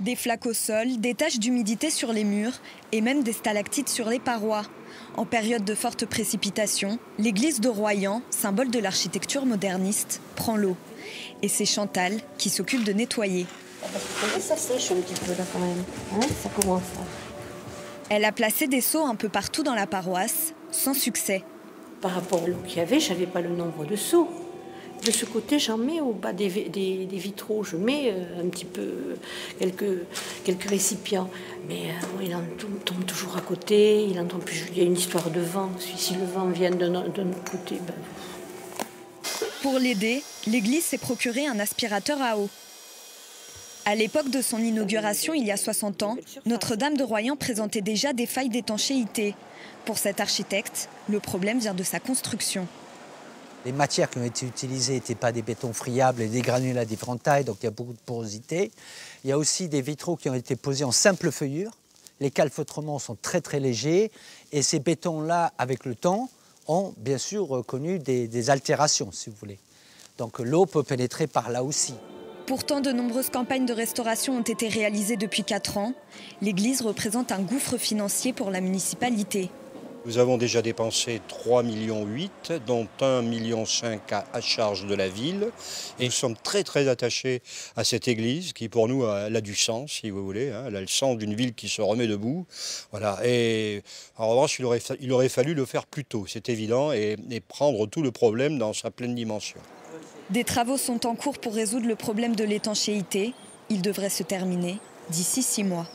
Des flaques au sol, des taches d'humidité sur les murs et même des stalactites sur les parois. En période de fortes précipitations, l'église de Royan, symbole de l'architecture moderniste, prend l'eau. Et c'est Chantal qui s'occupe de nettoyer. Ça sèche un petit peu là quand même, hein, ça commence là. Elle a placé des seaux un peu partout dans la paroisse, sans succès. Par rapport à l'eau qu'il y avait, je n'avais pas le nombre de seaux. De ce côté, j'en mets au bas des vitraux, je mets un petit peu quelques récipients. Mais il en tombe toujours à côté, il en tombe plus. Il y a une histoire de vent. Si le vent vient de notre côté, ben... Pour l'aider, l'église s'est procuré un aspirateur à eau. À l'époque de son inauguration, il y a 60 ans, Notre-Dame de Royan présentait déjà des failles d'étanchéité. Pour cet architecte, le problème vient de sa construction. Les matières qui ont été utilisées n'étaient pas des bétons friables et des granulats à différentes tailles, donc il y a beaucoup de porosité. Il y a aussi des vitraux qui ont été posés en simple feuillure. Les calfeutrements sont très très légers et ces bétons-là, avec le temps, ont bien sûr connu des altérations, si vous voulez. Donc l'eau peut pénétrer par là aussi. Pourtant, de nombreuses campagnes de restauration ont été réalisées depuis 4 ans. L'église représente un gouffre financier pour la municipalité. Nous avons déjà dépensé 3,8 millions, dont 1,5 million à charge de la ville. Et nous sommes très très attachés à cette église qui pour nous elle a du sens, si vous voulez. Hein. Elle a le sens d'une ville qui se remet debout. Voilà. Et en revanche, il aurait fallu le faire plus tôt, c'est évident, et prendre tout le problème dans sa pleine dimension. Des travaux sont en cours pour résoudre le problème de l'étanchéité. Ils devraient se terminer d'ici 6 mois.